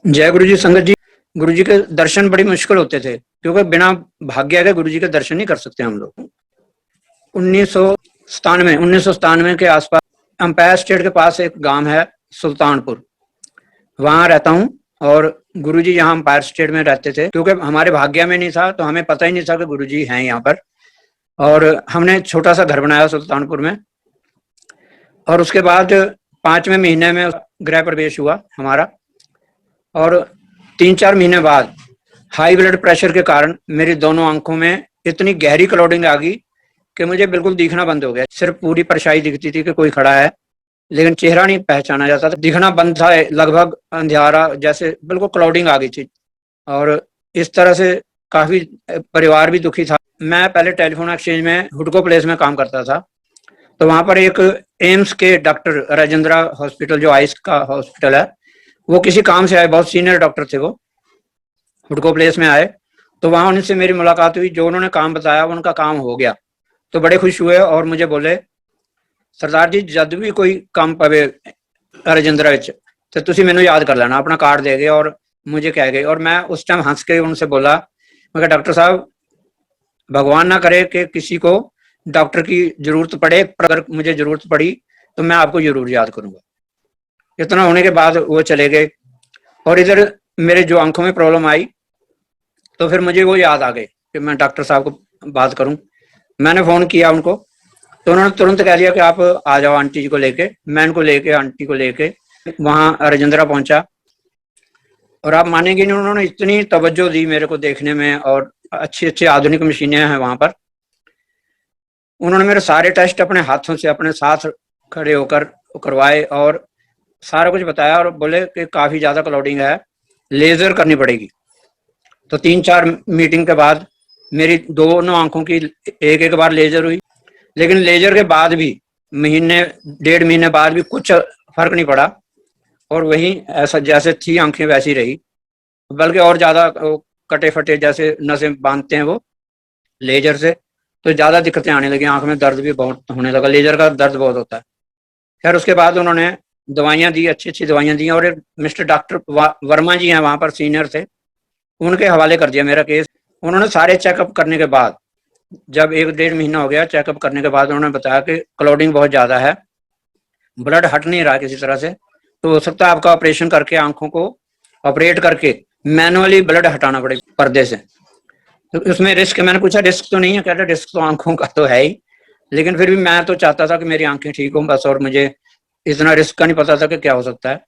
जय गुरु जी संगत जी। गुरु जी के दर्शन बड़ी मुश्किल होते थे क्योंकि बिना भाग्य के गुरु जी के दर्शन नहीं कर सकते हम लोग। 1997 के आसपास अंपायर स्टेट के पास एक गांव है सुल्तानपुर, वहां रहता हूँ। और गुरु जी यहाँ अंपायर स्टेट में रहते थे क्योंकि हमारे भाग्य में नहीं था, तो हमें पता ही नहीं था कि गुरु जी हैं यहाँ पर। और हमने छोटा सा घर बनाया सुल्तानपुर में। और उसके बाद 5वें महीने में गृह प्रवेश हुआ हमारा। और 3-4 महीने बाद हाई ब्लड प्रेशर के कारण मेरी दोनों आंखों में इतनी गहरी क्लाउडिंग आ गई कि मुझे बिल्कुल दिखना बंद हो गया। सिर्फ पूरी परछाई दिखती थी कि कोई खड़ा है, लेकिन चेहरा नहीं पहचाना जाता था। दिखना बंद था, लगभग अंधियारा जैसे, बिल्कुल क्लाउडिंग आ गई थी। और इस तरह से काफी परिवार भी दुखी था। मैं पहले टेलीफोन एक्सचेंज में हुडको प्लेस में काम करता था, तो वहां पर एक एम्स के डॉक्टर राजेंद्रा हॉस्पिटल, जो आइस का हॉस्पिटल है, वो किसी काम से आए, बहुत सीनियर डॉक्टर थे वो, हुडको प्लेस में आए। तो वहां उनसे मेरी मुलाकात हुई। जो उन्होंने काम बताया उनका काम हो गया, तो बड़े खुश हुए और मुझे बोले, सरदार जी जब भी कोई काम पवे राजेंद्रा विच तो तुसी मैनू याद कर लेना, अपना कार्ड दे गए और मुझे कह गए। और मैं उस टाइम हंस के उनसे बोला, मैं डॉक्टर साहब, भगवान ना करे कि किसी को डॉक्टर की जरूरत पड़े, पर अगर मुझे जरूरत पड़ी तो मैं आपको जरूर याद करूंगा। इतना होने के बाद वो चले गए। और इधर मेरे जो आंखों में प्रॉब्लम आई, तो फिर मुझे वो याद आ गए कि मैं डॉक्टर साहब को बात करूं। मैंने फोन किया उनको, तो उन्होंने तुरंत कह दिया कि आप आ जाओ आंटी जी को लेके। मैं इनको लेके, आंटी को लेके वहां राजेंद्रा पहुंचा। और आप मानेंगे नहीं, उन्होंने इतनी तवज्जो दी मेरे को देखने में, और अच्छी अच्छी आधुनिक मशीनें हैं वहां पर। उन्होंने मेरे सारे टेस्ट अपने हाथों से अपने साथ खड़े होकर करवाए और सारा कुछ बताया, और बोले कि काफी ज्यादा क्लाउडिंग है, लेजर करनी पड़ेगी। तो 3-4 मीटिंग के बाद मेरी दोनों आंखों की एक एक बार लेजर हुई। लेकिन लेजर के बाद भी महीने 1.5 महीने बाद भी कुछ फर्क नहीं पड़ा, और वही ऐसा जैसे थी आंखें वैसी रही, बल्कि और ज्यादा कटे फटे जैसे नसें बांधते हैं वो लेजर से, तो ज्यादा दिक्कतें आने लगी। आंख में दर्द भी बहुत होने लगा, लेजर का दर्द बहुत होता है। खैर उसके बाद उन्होंने दवाइयां दी, अच्छी अच्छी दवाइयां दी। और एक मिस्टर डॉक्टर वर्मा जी हैं वहां पर, सीनियर थे, उनके हवाले कर दिया मेरा केस। उन्होंने सारे चेकअप करने के बाद, जब 1-1.5 महीना हो गया चेकअप करने के बाद, उन्होंने बताया कि क्लाउडिंग बहुत ज्यादा है, ब्लड हट नहीं रहा किसी तरह से, तो हो सकता है आपका ऑपरेशन करके, आंखों को ऑपरेट करके मैनुअली ब्लड हटाना पड़े पर्दे से। तो उसमें रिस्क, मैंने पूछा रिस्क तो नहीं है? कहते रिस्क तो आंखों का तो है ही, लेकिन फिर भी मैं तो चाहता था कि मेरी आंखें ठीक हों बस, और मुझे इतना रिस्क का नहीं पता था कि क्या हो सकता है।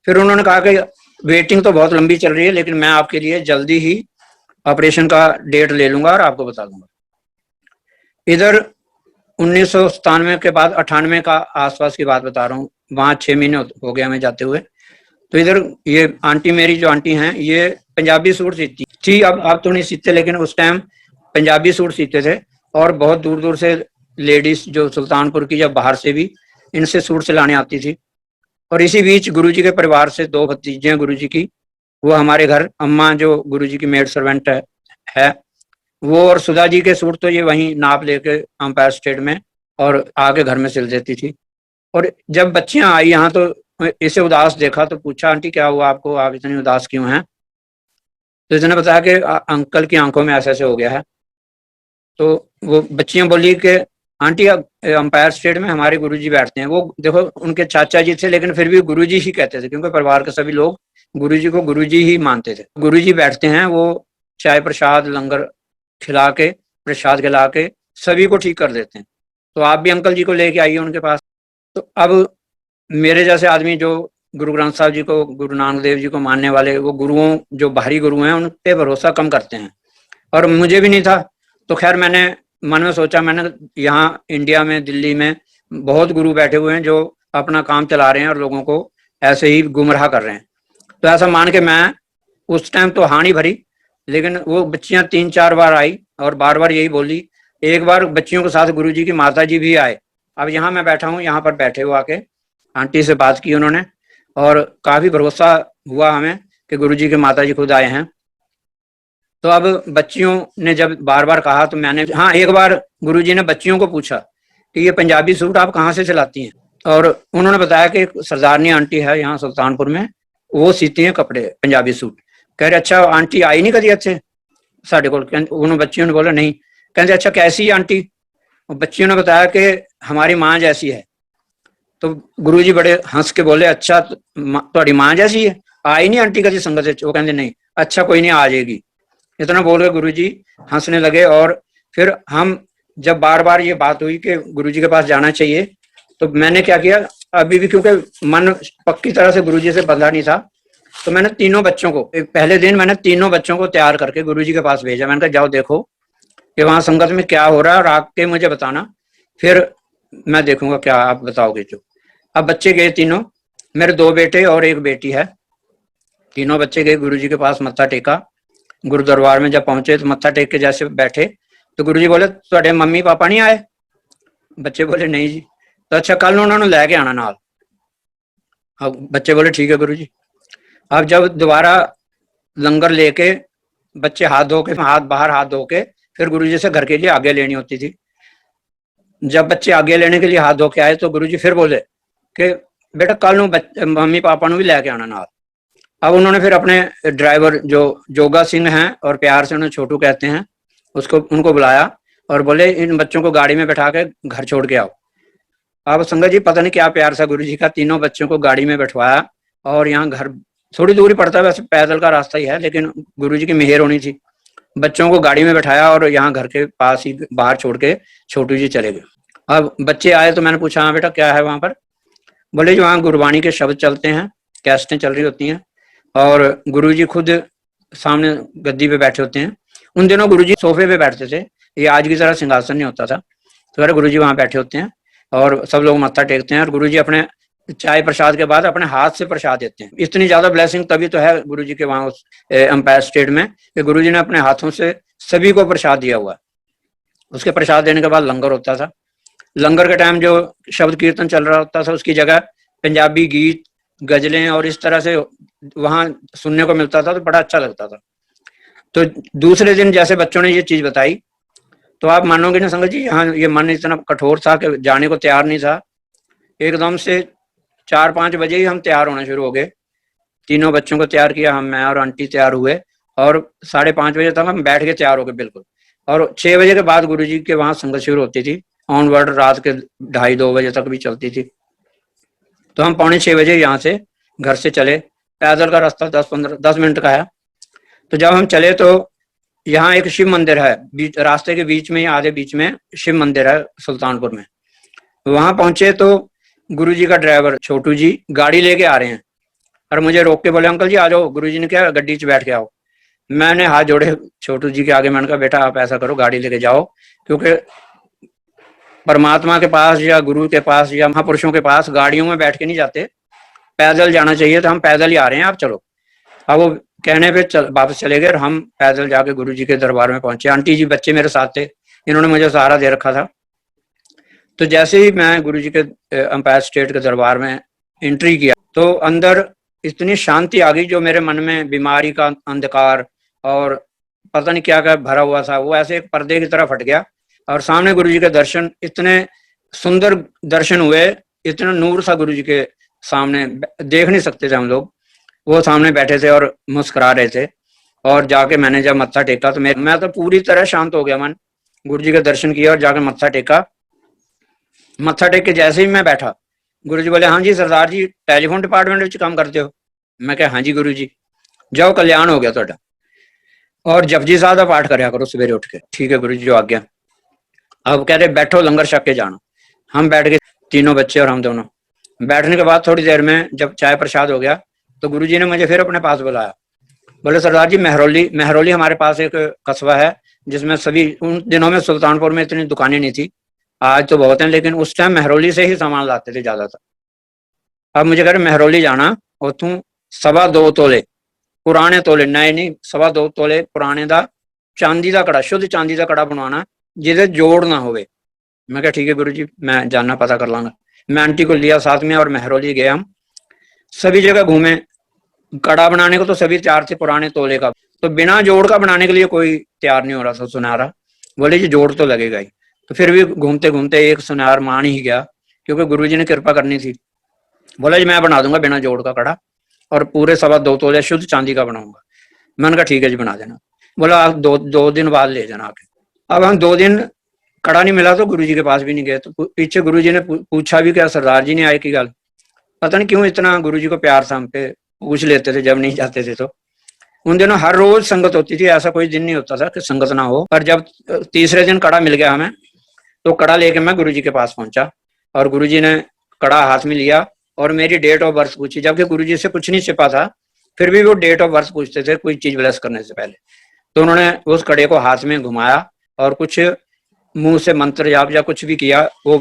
फिर उन्होंने कहा कि वेटिंग तो बहुत लंबी चल रही है, लेकिन मैं आपके लिए जल्दी ही ऑपरेशन का डेट ले लूंगा और आपको बता दूंगा। इधर 1997 के बाद 98 का आसपास की बात बता रहा हूँ, वहां 6 महीने हो गया हमें जाते हुए। तो इधर ये आंटी, मेरी जो आंटी हैं, ये पंजाबी सूट सीती थी। अब तो नहीं सीते, लेकिन उस टाइम पंजाबी सूट सीते थे। और बहुत दूर दूर से लेडीज जो सुल्तानपुर की या बाहर से भी इनसे सूट सिलाने आती थी। और इसी बीच गुरुजी के परिवार से 2 भतीजे हैं गुरुजी की, वो हमारे घर, अम्मा जो गुरुजी की मेड सर्वेंट है वो, और सुधा जी के सूट तो ये वहीं नाप लेके अंपायर स्टेट में और आके घर में सिल देती थी। और जब बच्चियां आई यहाँ, तो इसे उदास देखा तो पूछा, आंटी क्या हुआ आपको, आप इतनी उदास क्यों हैं? तो इसने बताया कि अंकल की आंखों में ऐसे ऐसे हो गया है। तो वो बच्चियां बोली कि आंटी, अंपायर स्टेट में हमारे गुरुजी बैठते हैं। वो देखो, उनके चाचा जी थे, लेकिन फिर भी गुरुजी ही कहते थे, क्योंकि परिवार के सभी लोग गुरुजी को गुरुजी ही मानते थे। गुरुजी बैठते हैं, वो चाय प्रसाद लंगर खिला के, प्रसाद खिला के सभी को ठीक कर देते हैं। तो आप भी अंकल जी को लेके आइए उनके पास। तो अब मेरे जैसे आदमी जो गुरु ग्रंथ साहब जी को, गुरु नानक देव जी को मानने वाले, वो गुरुओं, जो बाहरी गुरु हैं, उन पे भरोसा कम करते हैं, और मुझे भी नहीं था। तो खैर मैंने मन में सोचा, मैंने यहाँ इंडिया में, दिल्ली में बहुत गुरु बैठे हुए हैं जो अपना काम चला रहे हैं और लोगों को ऐसे ही गुमराह कर रहे हैं। तो ऐसा मान के मैं उस टाइम तो हाँ नहीं भरी, लेकिन वो बच्चियां 3-4 बार आई और बार बार यही बोली। एक बार बच्चियों के साथ गुरुजी की माता जी भी आए। अब यहाँ मैं बैठा हूँ, यहाँ पर बैठे हुआ आके आंटी से बात की उन्होंने, और काफी भरोसा हुआ हमें कि गुरुजी के माता जी खुद आए हैं। तो अब बच्चियों ने जब बार बार कहा, तो मैंने, हाँ, एक बार गुरुजी ने बच्चियों को पूछा कि ये पंजाबी सूट आप कहाँ से सिलाती हैं? और उन्होंने बताया कि एक सरदारनी आंटी है यहाँ सुल्तानपुर में, वो सीती हैं कपड़े पंजाबी सूट। कह रहे अच्छा आंटी आई नहीं कभी अच्छे साढ़े को? उन्होंने बच्चियों ने बोला नहीं। कहते अच्छा कैसी है आंटी? बच्चियों ने बताया कि हमारी माँ जैसी है। तो गुरुजी बड़े हंस के बोले अच्छा थोड़ी माँ जैसी है, आई नहीं आंटी कभी संगत? वो कहते नहीं। अच्छा कोई नहीं आ जाएगी। इतना बोल के गुरुजी हंसने लगे। और फिर हम जब बार बार ये बात हुई कि गुरुजी के पास जाना चाहिए, तो मैंने क्या किया, अभी भी क्योंकि मन पक्की तरह से गुरुजी से बंधा नहीं था, तो मैंने तीनों बच्चों को पहले दिन मैंने तीनों बच्चों को तैयार करके गुरुजी के पास भेजा। मैंने कहा जाओ देखो कि वहां संगत में क्या हो रहा है और आके मुझे बताना, फिर मैं देखूंगा क्या आप बताओगे जो। अब बच्चे गए तीनों, मेरे 2 बेटे और 1 बेटी है। तीनों बच्चे गए गुरुजी के पास, मत्था टेका। गुरु दरबार में जब पहुंचे तो मत्था टेक के जैसे बैठे तो गुरुजी बोले तुहाडे मम्मी पापा नहीं आए? बच्चे बोले नहीं जी। तो अच्छा कल उन्होंने लैके आना नाल। अब बच्चे बोले ठीक है गुरुजी। अब जब दोबारा लंगर लेके बच्चे हाथ धो के हाथ धो के फिर गुरुजी से घर के लिए आगे लेनी होती थी। जब बच्चे आगे लेने के लिए हाथ धो के आए तो गुरुजी फिर बोले कि बेटा कल मम्मी पापा भी लैके आना नाल। अब उन्होंने फिर अपने ड्राइवर जो जोगा सिंह हैं और प्यार से उन्हें छोटू कहते हैं, उसको उनको बुलाया और बोले इन बच्चों को गाड़ी में बैठा के घर छोड़ के आओ। अब संगत जी पता नहीं क्या प्यार था गुरुजी का, तीनों बच्चों को गाड़ी में बैठवाया और यहाँ घर थोड़ी दूरी पड़ता है, वैसे पैदल का रास्ता ही है, लेकिन गुरुजी की मेहर होनी थी। बच्चों को गाड़ी में बैठाया और यहाँ घर के पास ही बाहर छोड़ के छोटू जी चले गए। अब बच्चे आए तो मैंने पूछा हाँ बेटा क्या है वहां पर? बोले जो वहाँ गुरबाणी के शब्द चलते हैं, कैसेटें चल रही होती हैं और गुरुजी खुद सामने गद्दी पे बैठे होते हैं। उन दिनों गुरुजी सोफे पे बैठते थे, ये आज की तरह सिंहासन नहीं होता था। तो अरे गुरुजी वहां बैठे होते हैं और सब लोग मत्था टेकते हैं और गुरुजी अपने चाय प्रसाद के बाद अपने हाथ से प्रसाद देते हैं। इतनी ज्यादा ब्लेसिंग तभी तो है गुरुजी के वहां उस एम्पायर स्टेट में कि गुरुजी ने अपने हाथों से सभी को प्रसाद दिया हुआ। उसके प्रसाद देने के बाद लंगर होता था। लंगर के टाइम जो शब्द कीर्तन चल रहा होता था उसकी जगह पंजाबी गीत, गजलें और इस तरह से वहां सुनने को मिलता था, तो बड़ा अच्छा लगता था। तो दूसरे दिन जैसे बच्चों ने ये चीज बताई तो आप मानोगे ना संगत जी, यहाँ ये मन इतना कठोर था कि जाने को तैयार नहीं था। एकदम से 4-5 बजे ही हम तैयार होना शुरू हो गए। तीनों बच्चों को तैयार किया, हम मैं और आंटी तैयार हुए और 5:30 बजे तक हम बैठ के तैयार हो गए बिल्कुल। और 6 बजे के बाद गुरुजी के वहां संगत शुरू होती थी, ऑनवर्ड रात के 2:30-2 बजे तक भी चलती थी। तो हम 5:45 बजे यहाँ से घर से चले, पैदल का रास्ता 10 मिनट का है। तो जब हम चले तो यहाँ एक शिव मंदिर है, रास्ते के बीच में, आधे बीच में शिव मंदिर है सुल्तानपुर में। वहां पहुंचे तो गुरुजी का ड्राइवर छोटू जी गाड़ी लेके आ रहे हैं और मुझे रोक के बोले अंकल जी आ जाओ। गुरुजी ने क्या गड्डी च बैठ के आओ। मैंने हाथ जोड़े छोटू जी के आगे, मैंने कहा बेटा आप ऐसा करो गाड़ी लेके जाओ, क्योंकि परमात्मा के पास या गुरु के पास या महापुरुषों के पास गाड़ियों में बैठ के नहीं जाते, पैदल जाना चाहिए। तो हम पैदल ही आ रहे हैं, आप चलो। अब वो कहने पे वापस चले गए और हम पैदल जाके गुरुजी के दरबार में पहुंचे। आंटी जी बच्चे मेरे साथ थे, इन्होंने मुझे सहारा दे रखा था। तो जैसे ही मैं गुरुजी के एम्पायर स्टेट के दरबार में एंट्री किया तो अंदर इतनी शांति आ गई, जो मेरे मन में बीमारी का अंधकार और पता नहीं क्या क्या भरा हुआ था, वो ऐसे एक पर्दे की तरह फट गया और सामने गुरुजी के दर्शन, इतने सुंदर दर्शन हुए, इतना नूर सा गुरुजी के सामने, देख नहीं सकते थे हम लोग। वो सामने बैठे थे और मुस्कुरा रहे थे। और जाके मैंने जब मत्था टेका तो मैं तो पूरी तरह शांत हो गया मन। गुरुजी के दर्शन किया और जाके मत्था टेका। मत्था टेक के जैसे ही मैं बैठा, गुरुजी बोले हाँ जी सरदार जी टेलीफोन डिपार्टमेंट में काम करते हो? मैं कहा हाँ जी गुरुजी। जाओ कल्याण हो गया ਤੁਹਾਡਾ, और जपजी साहब का पाठ करया करो सवेरे उठ के। ठीक है गुरुजी जो आज्ञा। अब कह रहे बैठो लंगर छक के जाना। हम बैठ गए, तीनों बच्चे और हम दोनों। बैठने के बाद थोड़ी देर में जब चाय प्रसाद हो गया तो गुरुजी ने मुझे फिर अपने पास बुलाया। बोले सरदार जी मेहरौली हमारे पास एक कस्बा है जिसमें सभी, उन दिनों में सुल्तानपुर में इतनी दुकानें नहीं थी, आज तो बहुत हैं, लेकिन उस टाइम मेहरौली से ही सामान लाते थे ज्यादातर। अब मुझे कह रहे मेहरौली जाना, उतों 2.25 तोले पुराने तोले, नए नहीं, 2.25 तोले पुराने का चांदी का कड़ा, शुद्ध चांदी का कड़ा बनवाना जिसे जोड़ ना होवे। मैं क्या ठीक है गुरुजी मैं जानना पता कर लांगा। मैं आंटी को लिया साथ में और मेहरौली गए। हम सभी जगह घूमे। कड़ा बनाने को तो सभी तैयार थे पुराने तोले का, तो बिना जोड़ का बनाने के लिए कोई तैयार नहीं हो रहा था सुनारा। बोले जी जोड़ तो लगेगा ही। तो फिर भी घूमते घूमते एक सुनार मान ही गया, क्योंकि गुरुजी ने कृपा करनी थी। बोला जी मैं बना दूंगा बिना जोड़ का कड़ा। और पूरे 2.25 तोले शुद्ध चांदी का बनाऊंगा। मैंने कहा ठीक है जी बना देना। बोला आप दो दिन बाद ले जाना आके। अब हम 2 दिन कड़ा नहीं मिला तो गुरुजी के पास भी नहीं गए, तो पीछे गुरुजी ने पूछा भी क्या सरदार जी ने आए की गल, पता नहीं क्यों इतना गुरुजी को प्यार था हम पे, पूछ लेते थे जब नहीं जाते थे। तो उन दिनों हर रोज संगत होती थी, ऐसा कोई दिन नहीं होता था कि संगत ना हो। पर जब तीसरे दिन कड़ा मिल गया हमें, तो कड़ा लेके मैं गुरुजी के पास पहुंचा और गुरुजी ने कड़ा हाथ में लिया और मेरी डेट ऑफ बर्थ पूछी, जबकि गुरुजी से कुछ नहीं छिपा था, फिर भी वो डेट ऑफ बर्थ पूछते थे कोई चीज ब्लेस करने से पहले। तो उन्होंने उस कड़े को हाथ में घुमाया और कुछ मुंह से मंत्र जाप या कुछ भी किया, वो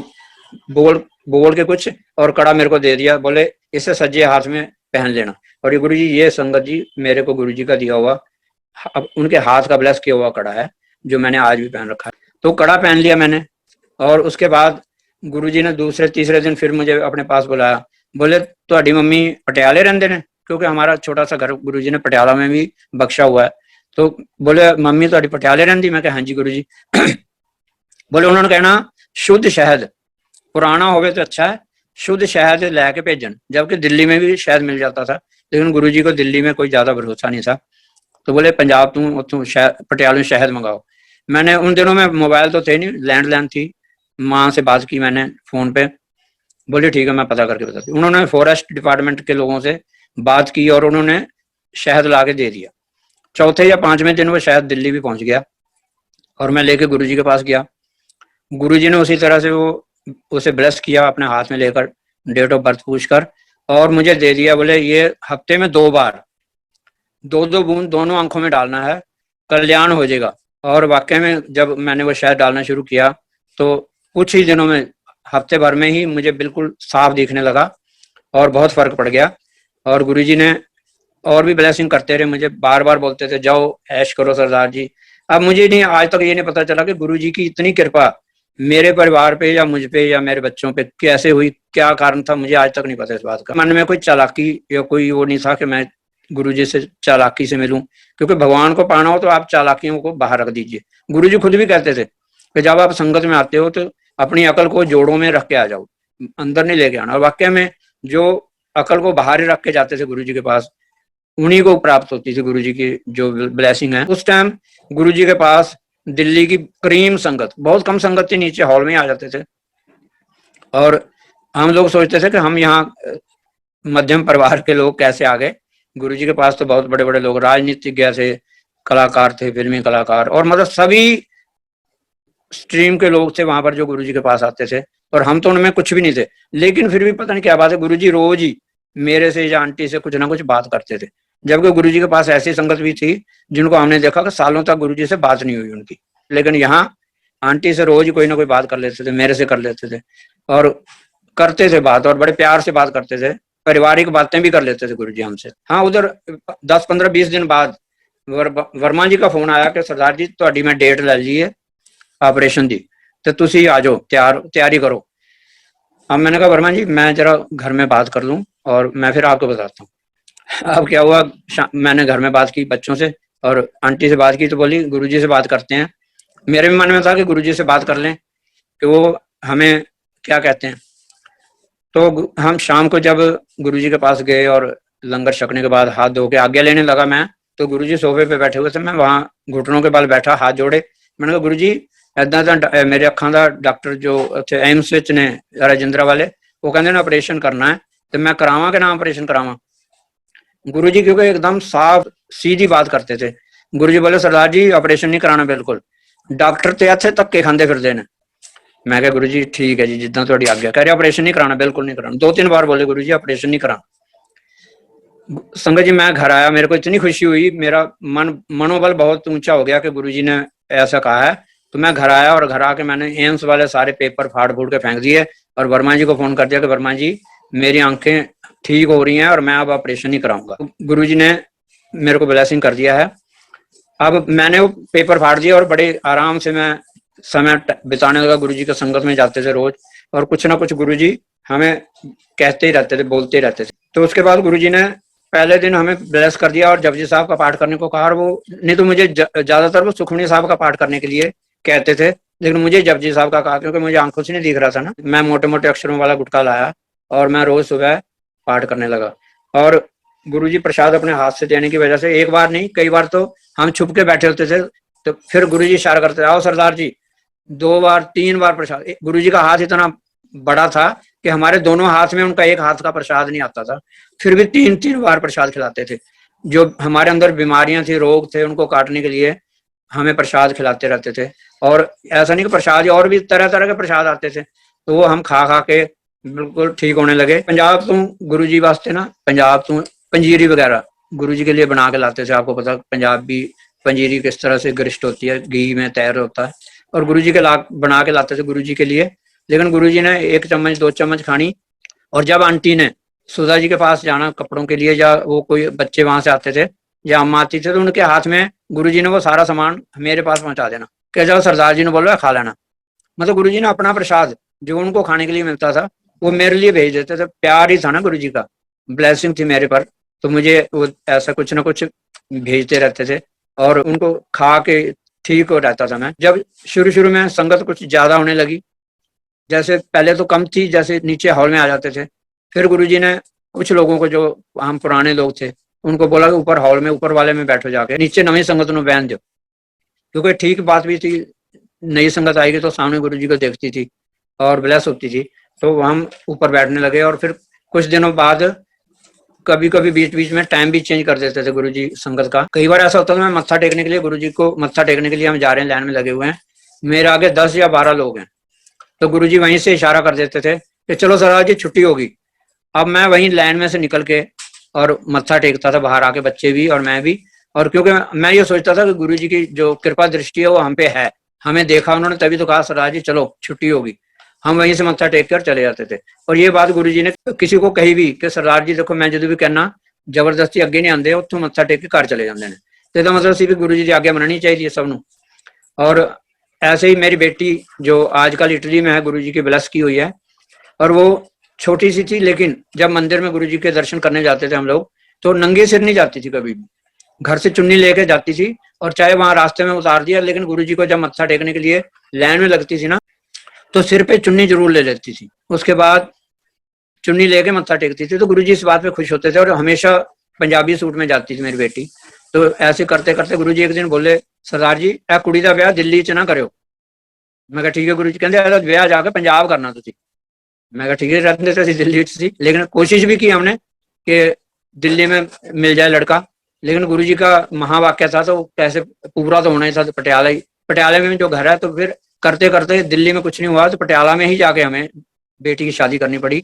बोल बोल के कुछ, और कड़ा मेरे को दे दिया, बोले इसे सज्जे हाथ में पहन लेना। और ये गुरुजी, ये संगत जी मेरे को गुरुजी का दिया हुआ, अब उनके हाथ का ब्लेस किया हुआ कड़ा है जो मैंने आज भी पहन रखा है। तो कड़ा पहन लिया मैंने और उसके बाद गुरुजी ने दूसरे तीसरे दिन फिर मुझे अपने पास बुलाया। बोले ਤੁਹਾਡੀ मम्मी पटियाले रहंदे ने, क्योंकि हमारा छोटा सा घर गुरुजी ने पटियाला में भी बख्शा हुआ है। तो बोले मम्मी ਤੁਹਾਡੀ पटियाले रहंदी, मैं कहा हाँ जी गुरुजी। बोले उन्होंने कहना शुद्ध शहद, पुराना होवे तो अच्छा है, शुद्ध शहद लैके भेजन, जबकि दिल्ली में भी शहद मिल जाता था, लेकिन गुरुजी को दिल्ली में कोई ज्यादा भरोसा नहीं था। तो बोले पंजाब तू उतों पटियाले शहद मंगाओ। मैंने उन दिनों में मोबाइल तो थे नहीं, लैंडलाइन थी, माँ से बात की मैंने फोन पे। बोले ठीक है मैं पता करके बताती। उन्होंने फॉरेस्ट डिपार्टमेंट के लोगों से बात की और उन्होंने शहद ला के दे दिया। चौथे या 5वें दिन वो शहद दिल्ली भी पहुंच गया और मैं लेके गुरुजी के पास गया। गुरुजी ने उसी तरह से वो उसे ब्लेस किया अपने हाथ में लेकर, डेट ऑफ बर्थ पूछकर, और मुझे दे दिया। बोले ये हफ्ते में 2 बार 2-2 बूंद दोनों आंखों में डालना है, कल्याण हो जाएगा। और वाकई में जब मैंने वो शहद डालना शुरू किया तो कुछ ही दिनों में, हफ्ते भर में ही मुझे बिल्कुल साफ दिखने लगा और बहुत फर्क पड़ गया। और गुरुजी ने और भी ब्लेसिंग करते रहे, मुझे बार बार बोलते थे जाओ ऐश करो सरदार जी। अब मुझे नहीं, आज तक ये नहीं पता चला कि गुरुजी की इतनी कृपा मेरे परिवार पे या मुझ पे या मेरे बच्चों पे कैसे हुई, क्या कारण था, मुझे आज तक नहीं पता इस बात का। मन में कोई चालाकी या कोई वो नहीं था कि मैं गुरुजी से चालाकी से मिलूं, क्योंकि भगवान को पाना हो तो आप चालाकियों को बाहर रख दीजिए। गुरुजी खुद भी कहते थे कि जब आप संगत में आते हो तो अपनी अकल को जोड़ों में रख के आ जाओ, अंदर नहीं लेके आना। और वाकई में जो अकल को बाहर ही रख के जाते थे गुरुजी के पास, उन्हीं को प्राप्त होती थी गुरुजी की जो ब्लेसिंग है। उस टाइम गुरुजी के पास दिल्ली की करीम संगत, बहुत कम संगत थी, नीचे हॉल में आ जाते थे। और हम लोग सोचते थे कि हम यहाँ मध्यम परिवार के लोग कैसे आ गए। गुरुजी के पास तो बहुत बड़े बड़े लोग, राजनीतिज्ञ थे, कलाकार थे, फिल्मी कलाकार, और मतलब सभी स्ट्रीम के लोग थे वहां पर जो गुरुजी के पास आते थे। और हम तो उनमें कुछ भी नहीं थे, लेकिन फिर भी पता नहीं क्या बात है, गुरुजी रोज ही मेरे से या आंटी से कुछ ना कुछ बात करते थे। जबकि गुरुजी के पास ऐसी संगत भी थी जिनको हमने देखा कि सालों तक गुरुजी से बात नहीं हुई उनकी, लेकिन यहाँ आंटी से रोज कोई ना कोई बात कर लेते थे, मेरे से कर लेते थे और करते थे बात, और बड़े प्यार से बात करते थे, पारिवारिक बातें भी कर लेते थे गुरुजी हमसे। हाँ, उधर 10-15-20 दिन बाद वर्मा जी का फोन आया कि सरदार जी ਤੁਹਾਡੀ मैं डेट ले ली है ऑपरेशन दी, तो तुसी आ जाओ, तैयारी करो। अब मैंने कहा वर्मा जी मैं जरा घर में बात कर लूं और मैं फिर आपको बताता हूँ। अब क्या हुआ, मैंने घर में बात की बच्चों से और आंटी से बात की, तो बोली गुरुजी से बात करते हैं। मेरे भी मन में था कि गुरुजी से बात कर लें कि वो हमें क्या कहते हैं। तो हम शाम को जब गुरुजी के पास गए और लंगर छकने के बाद हाथ धो के आज्ञा लेने लगा मैं, तो गुरुजी सोफे पे बैठे हुए थे, मैं वहां घुटनों के बल बैठा, हाथ जोड़े। मैंने कहा गुरुजी इदा मेरे अखां का डॉक्टर जो एम्स विच ने राजेंद्रा वाले, वो कहते ने ऑपरेशन करना है, तो मैं करावा कि ना ऑपरेशन करावा। गुरुजी क्योंकि एकदम साफ सीधी बात करते थे। गुरुजी बोले सरदार जी ऑपरेशन नहीं कराना, बिल्कुल डॉक्टर तो इत्थे धक्के खांदे फिरदे ने। मैं कहा गुरुजी ठीक है जी, जिद्दां तुहाडी आज्ञा। कह रहे ऑपरेशन नहीं कराना, बिल्कुल नहीं कराना। 2-3 बार बोले गुरुजी ऑपरेशन नहीं कराना। संगत जी मैं घर आया, मेरे को इतनी खुशी हुई, मेरा मनोबल बहुत ऊंचा हो गया कि गुरुजी ने ऐसा कहा है। तो मैं घर आया और घर आके मैंने एम्स वाले सारे पेपर फाड़ फूड़ के फेंक दिए और वर्मा जी को फोन कर दिया कि वर्मा जी मेरी आंखें ठीक हो रही हैं और मैं अब ऑपरेशन नहीं कराऊंगा। गुरुजी ने मेरे को ब्लेसिंग कर दिया है। अब मैंने वो पेपर फाड़ दिया और बड़े आराम से मैं समय बिताने लगा। गुरुजी की संगत में जाते थे रोज, और कुछ ना कुछ गुरुजी हमें कहते ही रहते थे, बोलते ही रहते थे। तो उसके बाद गुरुजी ने पहले दिन हमें ब्लेस कर दिया और जपजी साहब का पाठ करने को कहा। और वो नहीं तो मुझे ज्यादातर वो सुखमनी साहब का पाठ करने के लिए कहते थे, लेकिन मुझे जपजी साहब का कहा क्योंकि मुझे आंखों से नहीं दिख रहा था ना। मैं मोटे मोटे अक्षरों वाला गुटका लाया और मैं रोज सुबह पाठ करने लगा। और गुरुजी प्रसाद अपने हाथ से देने की वजह से एक बार नहीं कई बार तो हम छुप के बैठे होते थे, तो फिर गुरुजी इशारा करते, आओ सरदार जी। 2 बार 3 बार प्रसाद, गुरुजी का हाथ इतना बड़ा था कि हमारे दोनों हाथ में उनका एक हाथ का प्रसाद नहीं आता था, फिर भी 3-3 बार प्रसाद खिलाते थे। जो हमारे अंदर बीमारियां थी, रोग थे, उनको काटने के लिए हमें प्रसाद खिलाते रहते थे। और ऐसा नहीं कि प्रसाद, और भी तरह तरह के प्रसाद आते थे, तो वो हम खा खा के बिल्कुल ठीक होने लगे। पंजाब तो गुरुजी वास्ते ना, पंजाब तो पंजीरी वगैरह गुरुजी के लिए बना के लाते थे। आपको पता पंजाबी पंजीरी किस तरह से गरिष्ठ होती है, घी में तैर होता है, और गुरुजी के बना के लाते थे गुरुजी के लिए। लेकिन गुरुजी ने 1 चम्मच 2 चम्मच खानी, और जब आंटी ने सुधा जी के पास जाना कपड़ों के लिए, या वो कोई बच्चे वहां से आते थे या अम्मा आती थे, तो उनके हाथ में गुरुजी ने वो सारा सामान मेरे पास पहुंचा देना, कि जब सरदार जी ने बोला खा लेना। मतलब गुरुजी ने अपना प्रसाद जो उनको खाने के लिए मिलता था वो मेरे लिए भेज देते थे। प्यार ही था ना गुरुजी का, ब्लेसिंग थी मेरे पर, तो मुझे वो ऐसा कुछ ना कुछ भेजते रहते थे, और उनको खा के ठीक हो रहता था मैं। जब शुरू शुरू में संगत कुछ ज्यादा होने लगी, जैसे पहले तो कम थी, जैसे नीचे हॉल में आ जाते थे, फिर गुरुजी ने कुछ लोगों को, जो हम पुराने लोग थे, उनको बोला कि ऊपर हॉल में ऊपर वाले में बैठो जाके, नीचे नवी संगत में बहन दो। क्योंकि ठीक बात भी थी, नई संगत आएगी तो सामने गुरुजी को देखती थी और ब्लेस होती थी, तो हम ऊपर बैठने लगे। और फिर कुछ दिनों बाद कभी कभी बीच बीच में टाइम भी चेंज कर देते थे गुरुजी संगत का। कई बार ऐसा होता था मैं मत्था टेकने के लिए, गुरुजी को मत्था टेकने के लिए हम जा रहे हैं, लाइन में लगे हुए हैं, मेरे आगे 10 या 12 लोग हैं, तो गुरुजी वहीं से इशारा कर देते थे कि चलो सरदार जी छुट्टी होगी। अब मैं वहीं लाइन में से निकल के और मत्था टेकता था, बाहर आके बच्चे भी और मैं भी। और क्योंकि मैं ये सोचता था कि गुरुजी की जो कृपा दृष्टि है वो हम पे है, हमें देखा उन्होंने तभी तो कहा सरदार जी चलो छुट्टी होगी। हम वहीं से मत्था टेक कर चले जाते थे। और ये बात गुरुजी ने किसी को कही भी कि सरदार जी देखो मैं जो भी कहना जबरदस्ती अगे नहीं आते, उत्थों मत्था टेक के घर चले जाते हैं। तो इसका मतलब सी भी गुरुजी की आज्ञा मननी चाहिए सबनों। और ऐसे ही मेरी बेटी जो आजकल इटली में है, गुरुजी की ब्लेस की हुई है, और वो छोटी सी थी, लेकिन जब मंदिर में गुरुजी के दर्शन करने जाते थे हम लोग, तो नंगे सिर नहीं जाती थी कभी भी, घर से चुन्नी लेके जाती थी। और चाहे वहां रास्ते में उतार दिया, लेकिन गुरुजी को जब मत्था टेकने के लिए लाइन में लगती थी ना, तो सिर पे चुन्नी जरूर ले लेती थी। उसके बाद चुन्नी लेके मत्था टेकती थी, तो गुरुजी इस बात पे खुश होते थे। और हमेशा पंजाबी सूट में जाती थी मेरी बेटी। तो ऐसे करते करते गुरुजी एक दिन बोले सरदार जी ए कुड़ी का ब्याह दिल्ली च ना करो। मैं कहा ठीक है गुरुजी। कहते ब्याह जाके पंजाब करना तुसी। मैं कहा ठीक है, रहते थे दिल्ली सी, लेकिन कोशिश भी की हमने कि दिल्ली में मिल जाए लड़का, लेकिन गुरुजी का महावाक्य था तो कैसे पूरा तो होना ही था। तो पटियाला में जो घर है, तो फिर करते करते दिल्ली में कुछ नहीं हुआ, तो पटियाला में ही जाके हमें बेटी की शादी करनी पड़ी।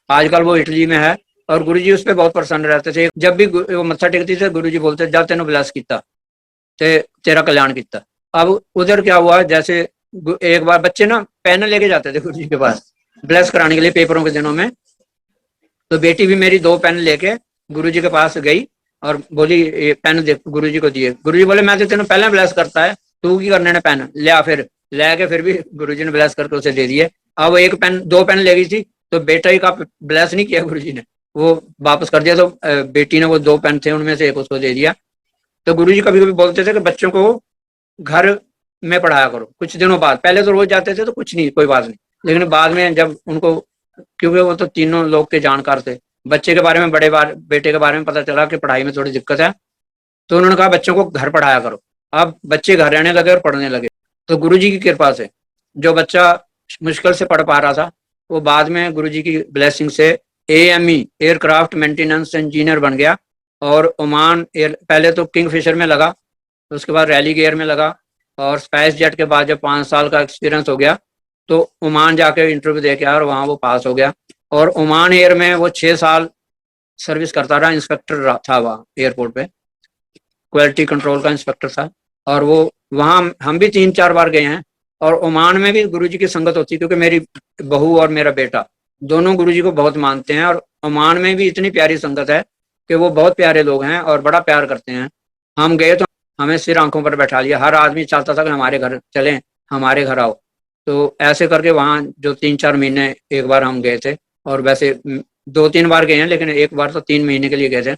आजकल वो इटली में है, और गुरुजी उस पर बहुत प्रसन्न रहते थे। जब भी वो मत्था टेकती थे, गुरुजी बोलते जा तेन ब्लेस किया, तेरा कल्याण किया। अब उधर क्या हुआ, जैसे एक बार बच्चे ना पेन लेके जाते थे गुरुजी के पास ब्लेस कराने के लिए पेपरों के दिनों में, तो बेटी भी मेरी 2 पेन लेके गुरुजी के पास गई और बोली ये पेन दे, गुरुजी को दिए। गुरुजी बोले मैं तो तेन पहले ब्लेस करता है, तू की करने ने पेन लिया। फिर लेके फिर भी गुरुजी ने ब्लेस करके उसे दे दिए। अब एक पेन 2 पेन ले गई थी, तो बेटा ही का ब्लेस नहीं किया गुरुजी ने, वो वापस कर दिया। तो बेटी ने वो 2 पेन थे उनमें से एक उसको दे दिया। तो गुरुजी कभी कभी बोलते थे कि बच्चों को घर में पढ़ाया करो। कुछ दिनों बाद, पहले तो रोज जाते थे तो कुछ नहीं, कोई बात नहीं, लेकिन बाद में जब उनको, क्योंकि वो तो तीनों लोग के जानकार थे, बच्चे के बारे में बेटे के बारे में पता चला कि पढ़ाई में थोड़ी दिक्कत है, तो उन्होंने कहा बच्चों को घर पढ़ाया करो। अब बच्चे घर रहने लगे और पढ़ने लगे। तो गुरुजी की कृपा से जो बच्चा मुश्किल से पढ़ पा रहा था, वो बाद में गुरुजी की ब्लेसिंग से AME एयरक्राफ्ट मेंटेनेंस इंजीनियर बन गया। और ओमान एयर, पहले तो किंगफिशर में लगा, तो उसके बाद रैली गेयर में लगा, और स्पाइस जेट के बाद जब 5 साल का एक्सपीरियंस हो गया, तो ओमान जाके इंटरव्यू दे के आया और वहाँ वो पास हो गया। और ओमान एयर में वो 6 साल सर्विस करता रहा, इंस्पेक्टर था वहाँ एयरपोर्ट पे, क्वालिटी कंट्रोल का इंस्पेक्टर था। और वो वहाँ हम भी 3-4 बार गए हैं। और ओमान में भी गुरुजी की संगत होती है, क्योंकि मेरी बहू और मेरा बेटा दोनों गुरुजी को बहुत मानते हैं। और ओमान में भी इतनी प्यारी संगत है कि वो बहुत प्यारे लोग हैं और बड़ा प्यार करते हैं। हम गए तो हमें सिर आंखों पर बैठा लिया, हर आदमी चाहता था कि हमारे घर चलें, हमारे घर आओ। तो ऐसे करके वहाँ जो 3-4 महीने एक बार हम गए थे, और वैसे 2-3 बार गए हैं, लेकिन एक बार तो 3 महीने के लिए गए थे।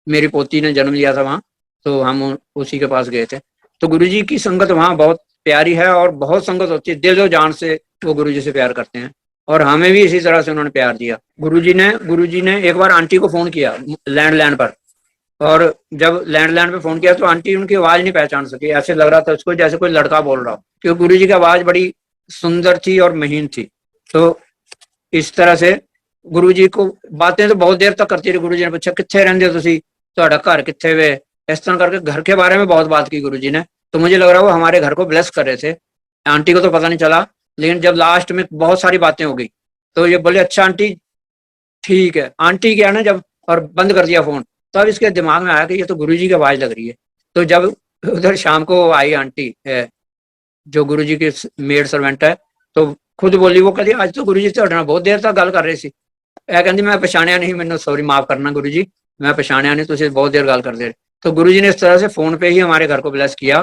मेरी पोती ने जन्म लिया था वहाँ, तो हम उसी के पास गए थे। तो गुरुजी की संगत वहाँ बहुत प्यारी है, और बहुत संगत होती है, दिल और जान से वो गुरुजी से प्यार करते हैं, और हमें भी इसी तरह से उन्होंने प्यार दिया। गुरुजी ने एक बार आंटी को फोन किया लैंडलाइन पर, और जब लैंडलाइन पे फोन किया तो आंटी उनकी आवाज नहीं पहचान सकी, ऐसे लग रहा था उसको जैसे कोई लड़का बोल रहा हो, क्योंकि गुरु जी की आवाज बड़ी सुंदर थी और महीन थी। तो इस तरह से गुरु जी को बातें तो बहुत देर तक करती रही। गुरु जी ने पूछा कितने रहंदे हो तुसी, ਤੁਹਾਡਾ घर कितने वे, इस तरह करके घर के बारे में बहुत बात की गुरु जी ने। तो मुझे लग रहा वो हमारे घर को ब्लेस कर रहे थे। आंटी को तो पता नहीं चला, लेकिन जब लास्ट में बहुत सारी बातें हो गई तो ये बोले अच्छा आंटी ठीक है। आंटी क्या ना जब और बंद कर दिया फोन, तब इसके दिमाग में आया कि ये तो गुरु जी की आवाज लग रही है। तो जब उधर शाम को आई आंटी जो गुरु जी की मेड सर्वेंट है, तो खुद बोली, वो कहती आज तो गुरु जी ਤੁਹਾਡੇ ਨਾਲ बहुत देर तक गल कर रहे सी। ਇਹ ਕਹਿੰਦੀ मैं पछाणिया नहीं, मैंने सॉरी माफ करना गुरु जी, मैं पछाणिया नहीं, तुझे बहुत देर गल करते रहे। तो गुरु जी ने इस तरह से फोन पे ही हमारे घर को ब्लेस किया